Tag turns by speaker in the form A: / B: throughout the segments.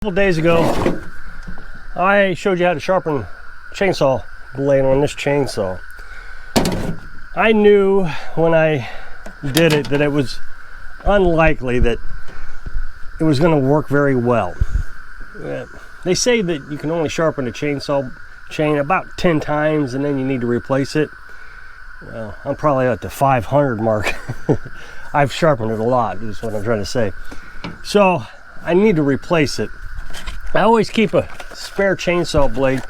A: Couple days ago, I showed you how to sharpen chainsaw blade on this chainsaw. I knew when I did it that it was unlikely that it was going to work very well. They say that you can only sharpen a chainsaw chain about 10 times and then you need to replace it. Well, I'm probably at the 500 mark. I've sharpened it a lot, is what I'm trying to say. So I need to replace it. I always keep a spare chainsaw blade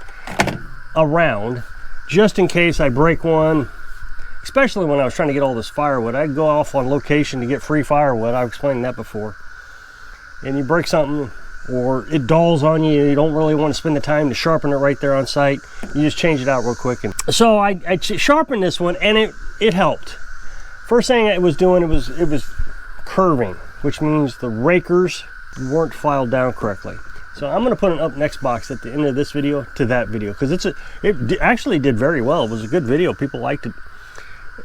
A: around just in case I break one, especially when I was trying to get all this firewood. I'd go off on location to get free firewood. I've explained that before. And you break something or it dulls on you, you don't really want to spend the time to sharpen it right there on site. You just change it out real quick. And so I sharpened this one and it helped. First thing it was doing, it was curving, which means the rakers weren't filed down correctly. So I'm going to put an up next box at the end of this video to that video because it actually did very well. It was a good video. People liked it.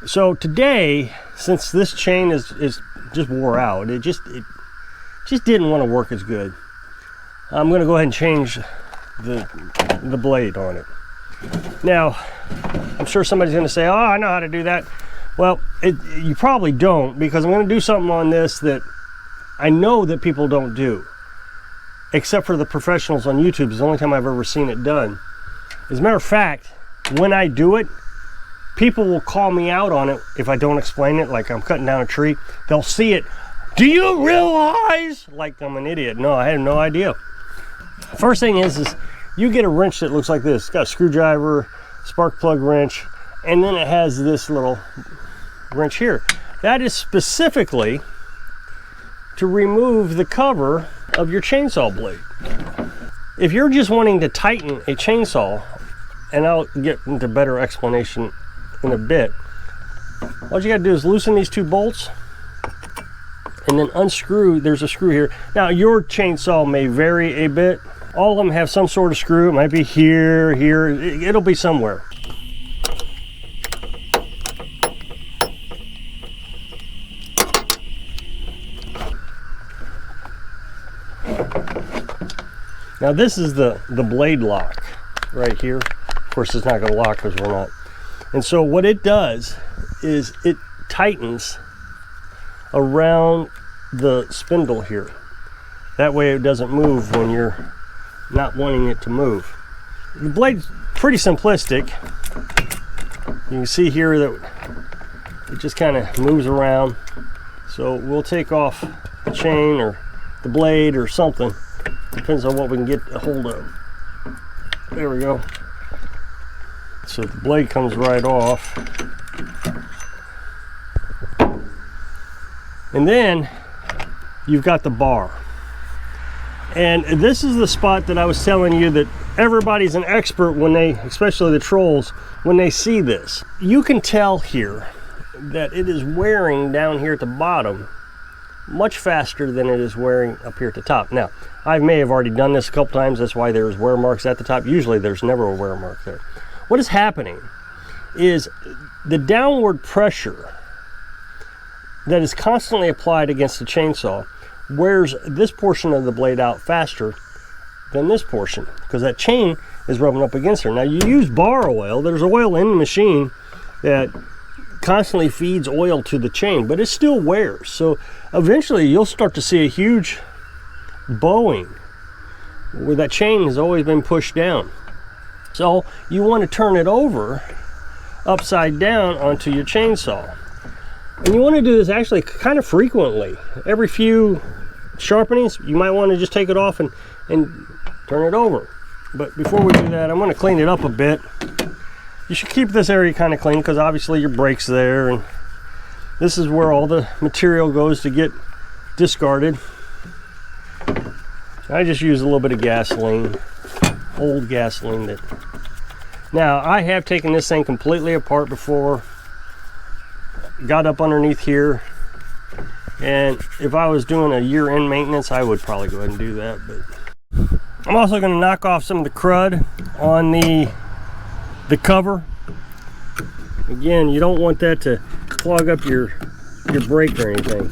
A: So today, since this chain is just wore out, it just didn't want to work as good. I'm going to go ahead and change the blade on it. Now, I'm sure somebody's going to say, "Oh, I know how to do that." Well, you probably don't, because I'm going to do something on this that I know that people don't do. Except for the professionals on YouTube. It's the only time I've ever seen it done. As a matter of fact, when I do it, people will call me out on it if I don't explain it, like I'm cutting down a tree. They'll see it. "Do you realize?" Like I'm an idiot. No, I had no idea. First thing is you get a wrench that looks like this. It's got a screwdriver, spark plug wrench, and then it has this little wrench here. That is specifically to remove the cover of your chainsaw blade. If you're just wanting to tighten a chainsaw, and I'll get into better explanation in a bit, all you gotta do is loosen these two bolts and then unscrew. There's a screw here. Now your chainsaw may vary a bit. All of them have some sort of screw. It might be here, it'll be somewhere. Now this is the blade lock right here. Of course it's not going to lock because we're not. And so what it does is it tightens around the spindle here. That way it doesn't move when you're not wanting it to move. The blade's pretty simplistic. You can see here that it just kind of moves around. So we'll take off the chain or the blade or something. Depends on what we can get a hold of. There we go. So the blade comes right off. And then you've got the bar. And this is the spot that I was telling you that everybody's an expert when they, especially the trolls, when they see this. You can tell here that it is wearing down here at the bottom much faster than it is wearing up here at the top. Now, I may have already done this a couple times. That's why there's wear marks at the top. Usually there's never a wear mark there. What is happening is the downward pressure that is constantly applied against the chainsaw wears this portion of the blade out faster than this portion, because that chain is rubbing up against her. Now you use bar oil. There's oil in the machine that constantly feeds oil to the chain, but it still wears. So eventually you'll start to see a huge bowing where that chain has always been pushed down. So you want to turn it over upside down onto your chainsaw. And you want to do this actually kind of frequently. Every few sharpenings, you might want to just take it off and turn it over. But before we do that, I'm going to clean it up a bit. You should keep this area kind of clean because obviously your brake's there, and this is where all the material goes to get discarded. I just use a little bit of gasoline, old gasoline. Now I have taken this thing completely apart before, got up underneath here, and if I was doing a year-end maintenance, I would probably go ahead and do that. But I'm also going to knock off some of the crud on the cover. Again, you don't want that to clog up your brake or anything.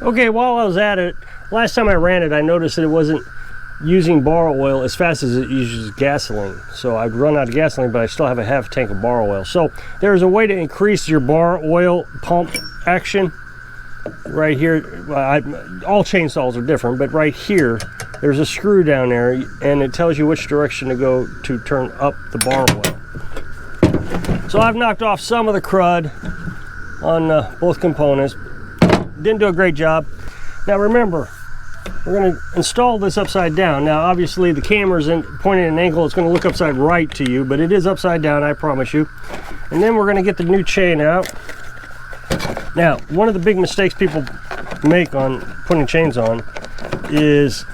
A: Okay, while I was at it, last time I ran it, I noticed that it wasn't using bar oil as fast as it uses gasoline. So I'd run out of gasoline, but I still have a half tank of bar oil. So there's a way to increase your bar oil pump action right here. All chainsaws are different, but right here, there's a screw down there, and it tells you which direction to go to turn up the bar oil. So I've knocked off some of the crud on both components. Didn't do a great job. Now remember, we're going to install this upside down. Now obviously the camera's pointing at an angle, it's going to look upside right to you, but it is upside down, I promise you. And then we're going to get the new chain out. Now, one of the big mistakes people make on putting chains on is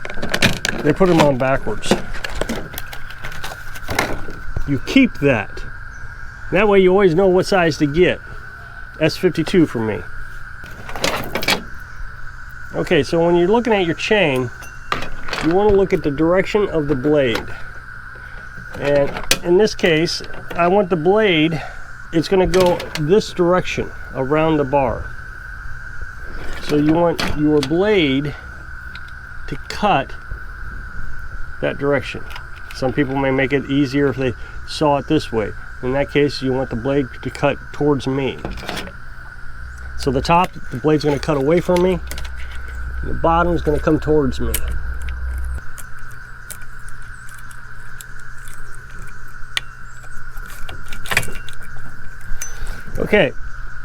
A: they put them on backwards. You keep that. That way you always know what size to get. S52 for me. Okay, so when you're looking at your chain, you want to look at the direction of the blade. And in this case, I want the blade, it's going to go this direction around the bar. So you want your blade to cut that direction. Some people may make it easier if they saw it this way. In that case, you want the blade to cut towards me. So the top, the blade's going to cut away from me. The bottom is going to come towards me. Okay,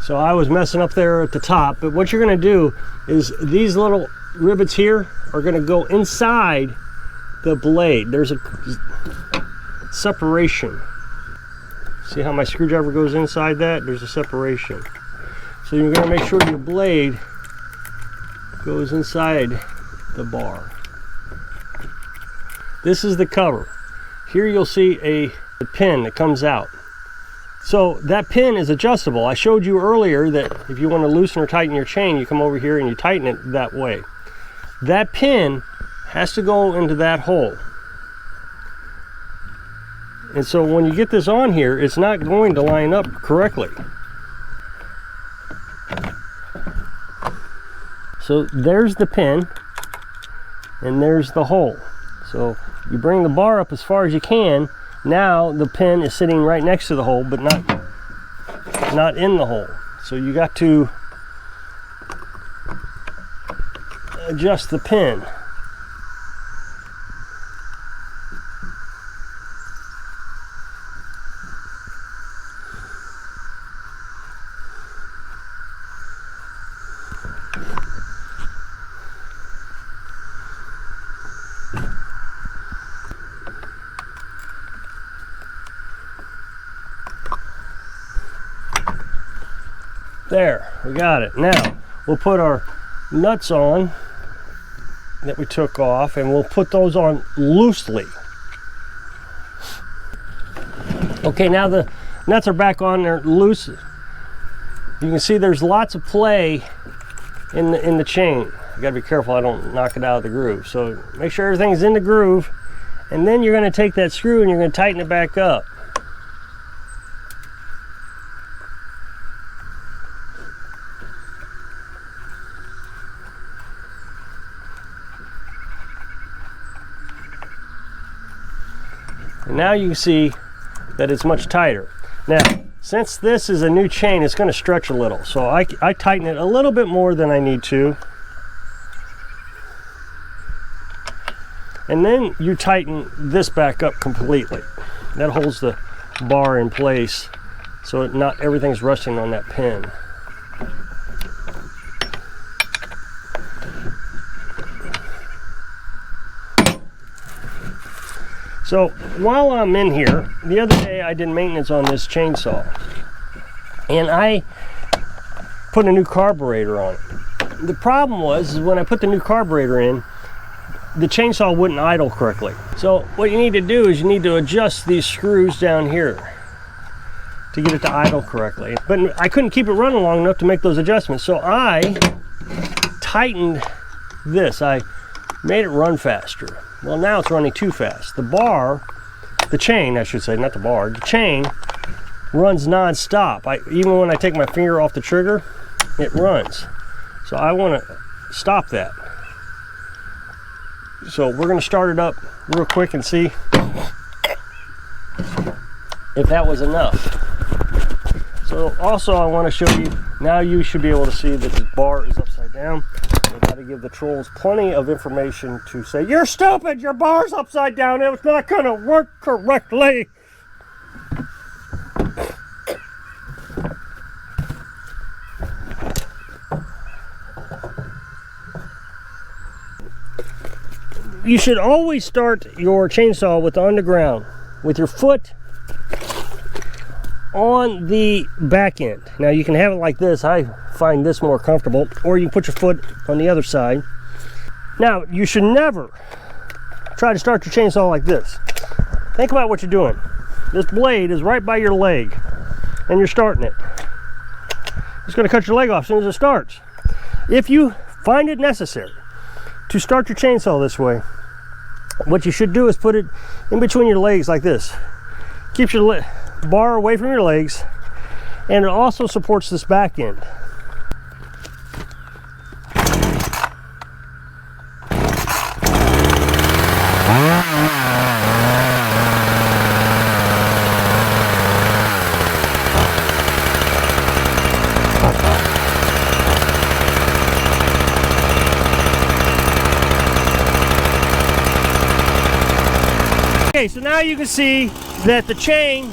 A: so I was messing up there at the top, but what you're going to do is these little rivets here are going to go inside the blade. There's a separation. See how my screwdriver goes inside that? There's a separation. So you're going to make sure your blade goes inside the bar. This is the cover. Here you'll see a pin that comes out. So that pin is adjustable. I showed you earlier that if you want to loosen or tighten your chain, you come over here and you tighten it that way. That pin has to go into that hole. And so when you get this on here, it's not going to line up correctly. So there's the pin, and there's the hole. So you bring the bar up as far as you can. Now the pin is sitting right next to the hole, but not in the hole. So you got to adjust the pin. There, we got it. Now we'll put our nuts on that we took off, and we'll put those on loosely. Okay, now the nuts are back on there loose. You can see there's lots of play in the chain. You gotta be careful I don't knock it out of the groove. So make sure everything's in the groove, and then you're gonna take that screw and you're gonna tighten it back up. And now you can see that it's much tighter. Now, since this is a new chain, it's going to stretch a little. So I tighten it a little bit more than I need to. And then you tighten this back up completely. That holds the bar in place so not everything's resting on that pin. So while I'm in here, the other day I did maintenance on this chainsaw, and I put a new carburetor on it. The problem was is when I put the new carburetor in, the chainsaw wouldn't idle correctly. So what you need to do is you need to adjust these screws down here to get it to idle correctly. But I couldn't keep it running long enough to make those adjustments, so I tightened this. I made it run faster. Well, now it's running too fast. The chain, I should say, not the bar, the chain runs non-stop. Even when I take my finger off the trigger, it runs. So I want to stop that. So we're going to start it up real quick and see if that was enough. So also I want to show you, now you should be able to see that this bar is upside down. I got to give the trolls plenty of information to say, you're stupid, your bar's upside down, it's not going to work correctly. You should always start your chainsaw with the underground, with your foot on the back end. Now you can have it like this. I find this more comfortable, or you can put your foot on the other side. Now you should never try to start your chainsaw like this. Think about what you're doing. This blade is right by your leg and you're starting it. It's going to cut your leg off as soon as it starts. If you find it necessary to start your chainsaw this way, what you should do is put it in between your legs like this. Keeps your bar away from your legs, and it also supports this back end. Okay, so now you can see that the chain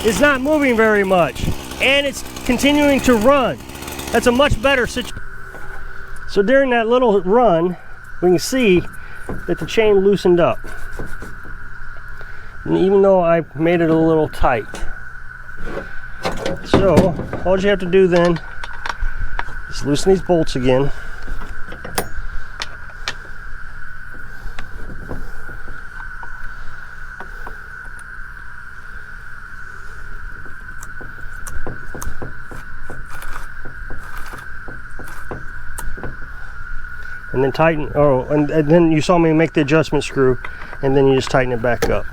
A: is not moving very much and it's continuing to run. That's a much better situation. So during that little run, we can see that the chain loosened up. And even though I made it a little tight. So all you have to do then is loosen these bolts again. And then tighten, and then you saw me make the adjustment screw, and then you just tighten it back up.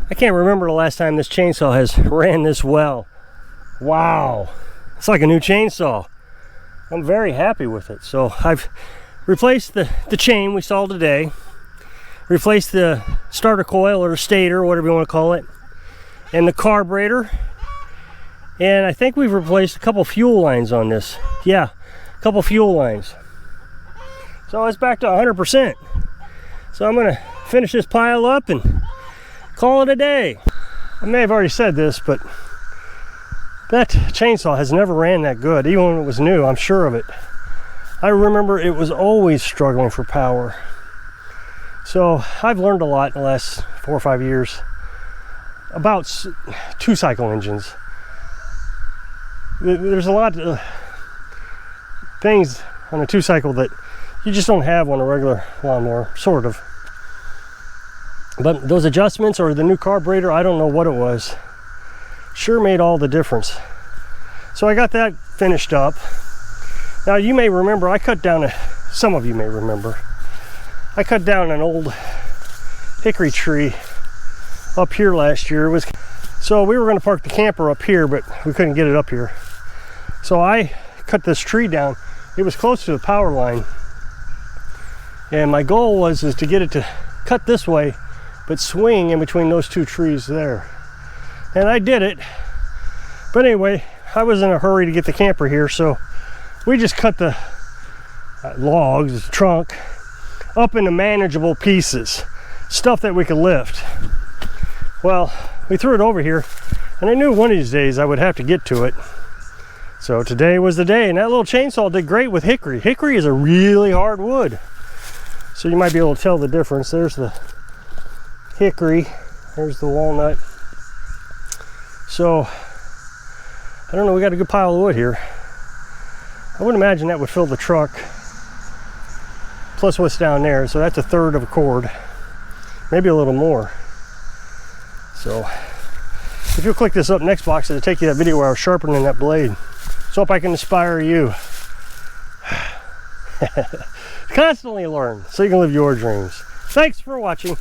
A: I can't remember the last time this chainsaw has ran this well. Wow, it's like a new chainsaw. I'm very happy with it. So I've replaced the chain we saw today, replaced the starter coil or the stator, whatever you want to call it, and the carburetor. And I think we've replaced a couple fuel lines on this. Yeah, a couple fuel lines. So it's back to 100%. So I'm gonna finish this pile up and call it a day. I may have already said this, but that chainsaw has never ran that good, even when it was new. I'm sure of it. I remember it was always struggling for power. So I've learned a lot in the last 4 or 5 years about 2-cycle engines. There's a lot of things on a 2-cycle that you just don't have on a regular lawnmower, sort of. But those adjustments or the new carburetor, I don't know what it was, sure made all the difference. So I got that finished up. Now you may remember, I cut down some of you may remember, I cut down an old hickory tree up here last year. So we were going to park the camper up here, but we couldn't get it up here. So I cut this tree down. It was close to the power line. And my goal was to get it to cut this way, but swing in between those two trees there. And I did it. But anyway, I was in a hurry to get the camper here, so we just cut the logs, trunk, up into manageable pieces, stuff that we could lift. Well, we threw it over here, and I knew one of these days I would have to get to it. So today was the day, and that little chainsaw did great with hickory. Hickory is a really hard wood. So you might be able to tell the difference. There's the hickory, there's the walnut. So, I don't know, we got a good pile of wood here. I would imagine that would fill the truck, plus what's down there. So that's a third of a cord, maybe a little more. So, if you'll click this up next box, it'll take you to that video where I was sharpening that blade. So hope I can inspire you. Constantly learn so you can live your dreams. Thanks for watching.